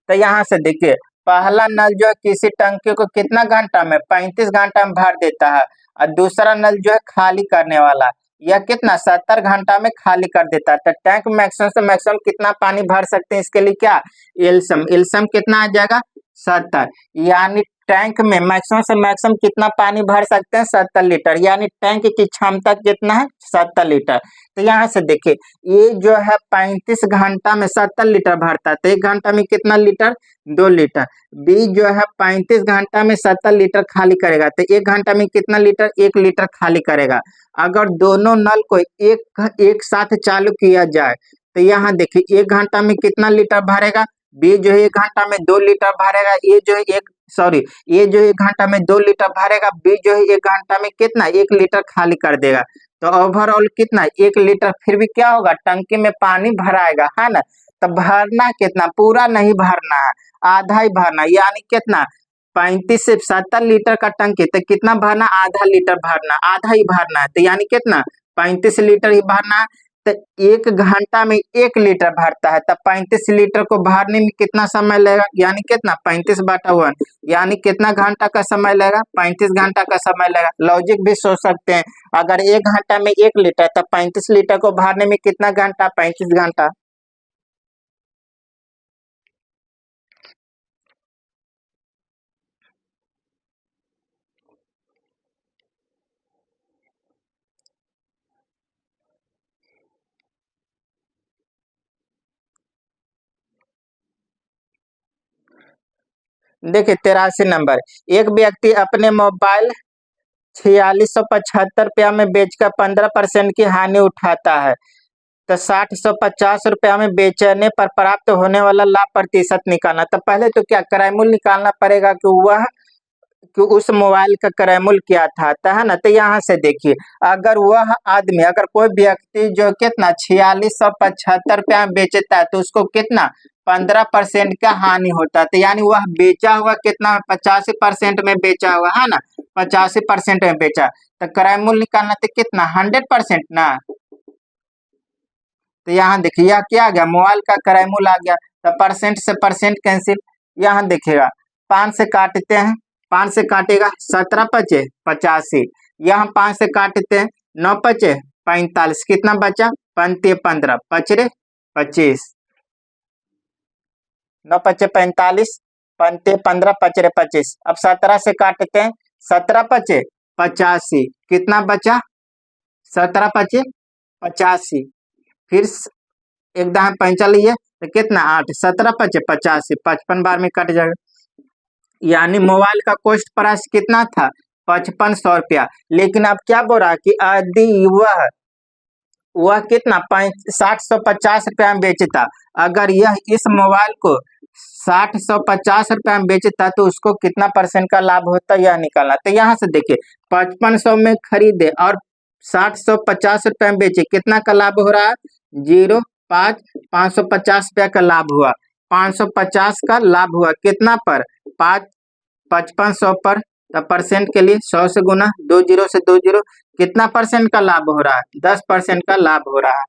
तो यहाँ से देखिए पहला नल जो है किसी टंकी को कितना घंटा में 35 घंटा में भर देता है और दूसरा नल जो है खाली करने वाला यह कितना 70 घंटा में खाली कर देता है। तो टैंक मैक्सिमम से मैक्सिमम कितना पानी भर सकते हैं, इसके लिए क्या एलसीएम कितना आ जाएगा 70, यानी टैंक में मैक्सिमम से मैक्सिमम कितना पानी भर सकते हैं 70 लीटर, यानी टैंक की क्षमता कितना है 70 लीटर। तो यहाँ से देखिए ये जो है 35 घंटा में 70 लीटर भरता है, तो 1 घंटा में कितना लीटर 2 लीटर। बी जो है 35 घंटा में 70 लीटर खाली करेगा, तो 1 घंटा में कितना लीटर 1 लीटर खाली करेगा। अगर दोनों नल को एक साथ चालू किया जाए तो यहाँ देखिए 1 घंटा में कितना लीटर भरेगा, बी जो है 1 घंटा में 2 लीटर भरेगा, ये जो है ये जो 1 घंटा में 2 लीटर भरेगा, बी जो है 1 घंटा में कितना 1 लीटर खाली कर देगा। तो ओवरऑल कितना 1 लीटर फिर भी क्या होगा टंकी में पानी भराएगा, है ना। तो भरना कितना पूरा नहीं भरना है, आधा ही भरना, यानी कितना 35 से 70 लीटर का टंकी, तो कितना भरना आधा लीटर भरना, आधा ही भरना है। तो यानी कितना 35 लीटर ही भरना है। तो 1 घंटा में 1 लीटर भरता है, तब 35 लीटर को भरने में कितना समय लगेगा, यानी कितना 35/1, यानी कितना घंटा का समय लगेगा 35 घंटा का समय लगेगा। लॉजिक भी सोच सकते हैं, अगर 1 घंटा में 1 लीटर तब 35 लीटर को भरने में कितना घंटा 35 घंटा। देखिए 83 नंबर, एक व्यक्ति अपने मोबाइल 4675 रुपया में बेचकर 15% की हानि उठाता है, तो 6050 रुपया में बेचने पर प्राप्त होने वाला लाभ प्रतिशत निकालना। तो पहले तो क्या क्रय मूल्य निकालना पड़ेगा कि उस मोबाइल का क्रय मूल्य क्या था, तो है ना। तो यहाँ से देखिए अगर वह आदमी अगर कोई व्यक्ति जो कितना 4675 रुपया में बेचता है तो उसको कितना 15% का हानि होता है। तो यानी वह बेचा हुआ कितना 85% में बेचा हुआ, है ना, 85% में बेचा। तो क्रय मूल्य निकालना तो कितना 100% ना। तो यहाँ देखिए यह क्या आ गया मोबाइल का क्रय मूल्य आ गया, तो परसेंट से परसेंट कैंसिल। यहाँ देखिएगा 5 से काटते हैं, 5 से काटेगा 17 पचे 85, यहाँ 5 से काटते हैं 9 पचे 45, कितना बचा 15 पचरे 25, 9 पचे 45 15 पचरे 25। अब 17 से काटते हैं 17 पचे 85, कितना बचा 17 पचे 85, फिर एक दाम 45 है तो कितना 8, 17 पचे 85, 55 बार में कट जाएगा। यानी मोबाइल का कॉस्ट प्राइस कितना था 5500 रुपया। लेकिन अब क्या बोल रहा है कि यदि वह कितना 6050 रुपया में बेचता, अगर यह इस मोबाइल को 6050 रुपया में बेचता तो उसको कितना परसेंट का लाभ होता यह निकालना। तो यहाँ से देखिए 5500 में खरीदे और 6050 रुपया में बेचे, कितना का लाभ हो रहा है 0.5, 550 रुपया का लाभ हुआ, 550 का लाभ हुआ कितना पर 5500 पर। तो परसेंट के लिए 100 से गुना 2 जीरो से 2 जीरो, कितना परसेंट का लाभ हो रहा है 10% का लाभ हो रहा है।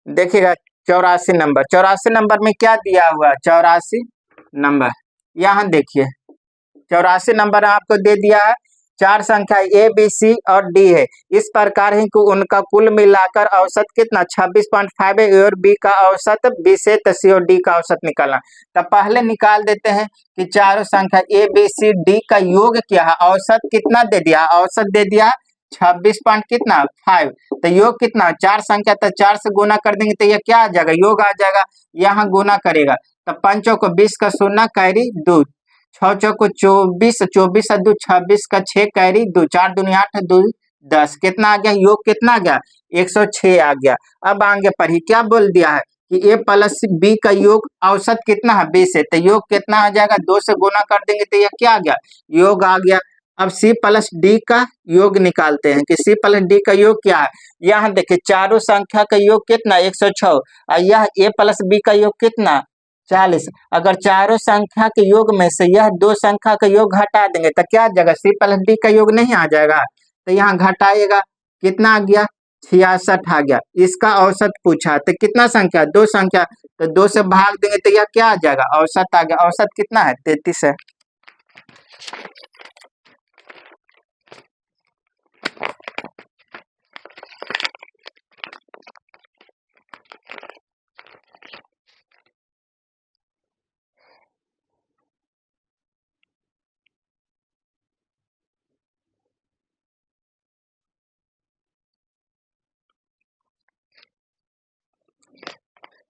देखिएगा 84 नंबर, 84 नंबर में क्या दिया हुआ 84 नंबर, यहाँ देखिए 84 नंबर आपको दे दिया है। 4 संख्या ए बी सी और डी है। इस प्रकार है कि उनका कुल मिलाकर औसत कितना 26.5 है। ए और बी का औसत 20 है, तो सी और डी का औसत निकालना। तो पहले निकाल देते हैं कि चारों संख्या ए बी सी डी का योग क्या है। औसत कितना दे दिया, औसत दे दिया 26 पॉइंट कितना 5। तो योग कितना 4 संख्या, तो 4 से गुना कर देंगे तो यह क्या आ जाएगा, योग आ जाएगा। यहाँ गुना करेगा तो 5 को 20 का 0 कैरी 2, 6 को 24, 24 2 26 का 6 कैरी 2, 4 दूनी 8 2 10, कितना आ गया, योग कितना आ गया 106 आ गया। अब आगे पढ़ी क्या बोल दिया है कि ए प्लस बी का योग औसत कितना है 20 है। तो योग कितना आ जाएगा, 2 से गुना कर देंगे तो यह क्या आ गया, योग आ गया। अब सी प्लस डी का योग निकालते हैं कि सी प्लस डी का योग क्या है। यहाँ देखिए चारों संख्या का योग कितना 106 और यह ए प्लस बी का योग कितना 40। अगर चारों संख्या के योग में से यह 2 संख्या का योग घटा देंगे तो क्या आ जाएगा, सी प्लस डी का योग नहीं आ जाएगा। तो यहाँ घटाएगा कितना आ गया 66 आ गया। इसका औसत पूछा तो कितना संख्या 2 संख्या, तो 2 से भाग देंगे तो यह क्या आ जाएगा, औसत आ गया। औसत कितना है 33 है।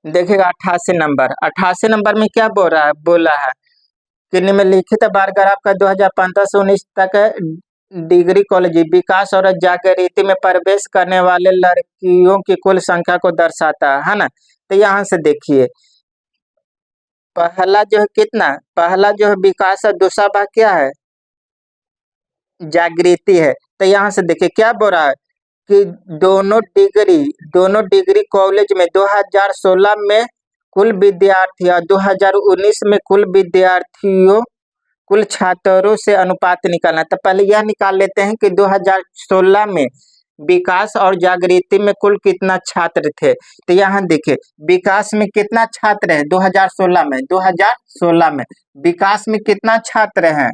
देखिएगा 88 नंबर में क्या बोला है कि निम्नलिखित बारगार आपका 2015 से 19 तक डिग्री कॉलेज विकास और जागृति में प्रवेश करने वाले लड़कियों की कुल संख्या को दर्शाता है ना। तो यहाँ से देखिए पहला जो है कितना, पहला जो है विकास है, दूसरा भाग क्या है जागृति है। तो यहाँ से देखिए क्या बोल रहा है कि दोनों डिग्री कॉलेज में 2016 में कुल विद्यार्थी और 2019 में कुल विद्यार्थियों कुल छात्रों से अनुपात निकालना। तो पहले यह निकाल लेते हैं कि 2016 में विकास और जागृति में कुल कितना छात्र थे। तो यहाँ देखिए विकास में कितना छात्र है 2016 में विकास में कितना छात्र हैं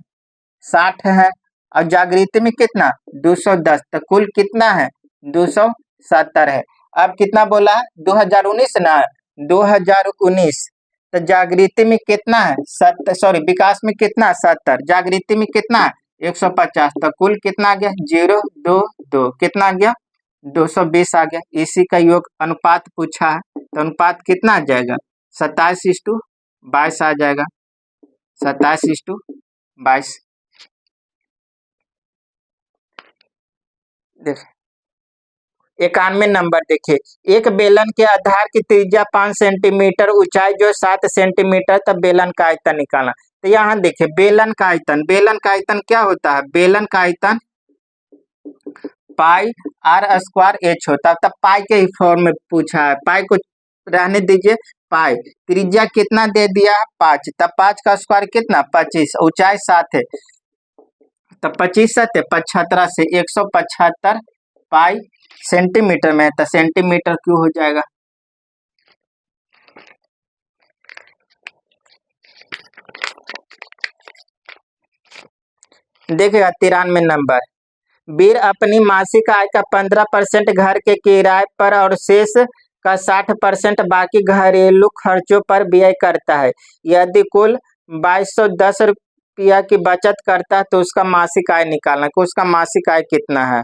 60 है और जागृति में कितना 210, तो कुल कितना है 270 है। अब कितना बोला 2019 ना 2019, तो जागृति में कितना है विकास में कितना 70, जागृति में कितना है 150, तो कुल कितना आ गया 022, कितना आ गया 220 आ गया। इसी का योग अनुपात पूछा है तो अनुपात कितना आ जाएगा 27:22 आ जाएगा, 27:22। देख 91 नंबर देखिए एक बेलन के आधार की त्रिज्या 5 सेंटीमीटर, ऊंचाई जो 7 सेंटीमीटर, तब बेलन का आयतन निकालना। तो यहाँ देखिए बेलन का आयतन क्या होता है, बेलन का आयतन पाई आर स्क्वायर एच होता है। तब पाई के ही फॉर्म में पूछा है, पाई को रहने दीजिए। पाई त्रिज्या कितना दे दिया 5, तब 5 का स्क्वायर कितना 25, ऊंचाई 7 है तो 25 7 75 से 175 पाई सेंटीमीटर में, तो सेंटीमीटर क्यों हो जाएगा। देखिएगा 93 नंबर वीर अपनी मासिक आय का 15% घर के किराए पर और शेष का 60% बाकी घरेलू खर्चों पर व्यय करता है। यदि कुल 2210 रुपया की बचत करता है तो उसका मासिक आय निकालना कि उसका मासिक आय कितना है।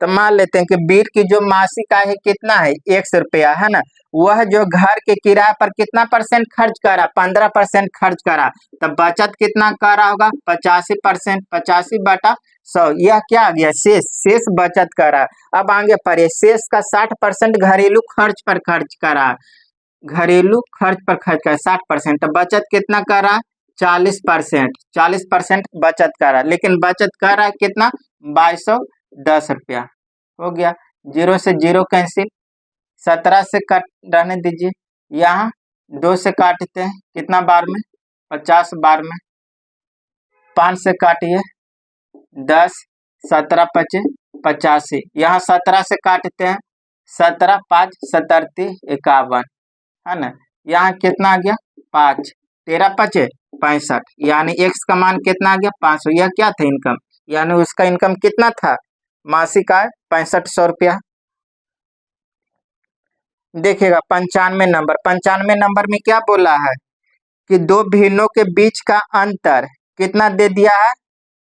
तो मान लेते हैं कि वीर की जो मासिक आय है कितना है 100 रुपया है ना, वह जो घर के किराए पर कितना परसेंट खर्च करा 15% खर्च करा, तब बचत कितना करा होगा 85%, 85/100, यह क्या आ गया शेष बचत करा। अब आगे पढ़े शेष का 60% घरेलू खर्च पर खर्च करा, घरेलू खर्च पर खर्च करा 60%, तो बचत कितना करा 40% बचत करा, लेकिन बचत करा कितना 2210 रुपया हो गया। 0 से 0 कैंसिल, 17 से कट रहने दीजिए, यहाँ 2 से काटते हैं कितना बार में 50 बार में, 5 से काटिए 10, 17 पचे 85, यहाँ 17 से काटते हैं, 17 5 37 51, है ना। यहाँ कितना आ गया 5, 13 पचे 65, यानी एक्स का मान कितना आ गया 500। यह क्या था इनकम, यानी उसका इनकम कितना था, मासिक आय 6500 रुपया। देखिएगा 95 नंबर में क्या बोला है कि दो भिन्नों के बीच का अंतर कितना दे दिया है,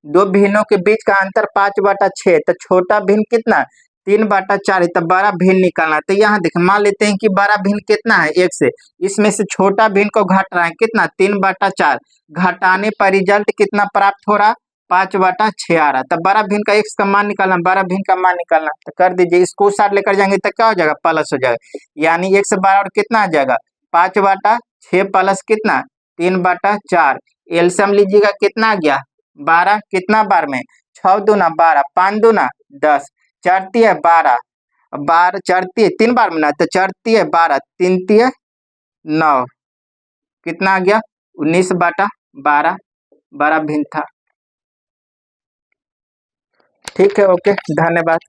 दो भिन्नों के बीच का अंतर 5/6, तो छोटा भिन्न कितना 3/4 है, तो बड़ा भिन्न निकालना है। तो यहाँ देखें, मान लेते हैं कि बड़ा भिन्न कितना है 1 से, इसमें से छोटा भिन्न को घट रहा है कितना 3/4, घटाने पर रिजल्ट कितना प्राप्त हो रहा 5/6 आ रहा। तो बड़ा भिन्न का x का मान निकालना, बड़ा भिन्न का मान निकालना, तो कर दीजिए, इसको उस साइड लेकर जाएंगे तो क्या हो जाएगा प्लस हो जाएगा, यानी 1/12 और कितना आ जाएगा 5/6 प्लस कितना 3/4, एलसीएम लीजिएगा कितना आ गया 12, कितना बार में 6 दूना 12, 5 दूना 10, चरती है 12, 12 चरती है 3 बार में ना, तो चरती है 12, 3 तिये 9, कितना आ गया 19/12, बड़ा भिन्न था। ठीक है, ओके, धन्यवाद।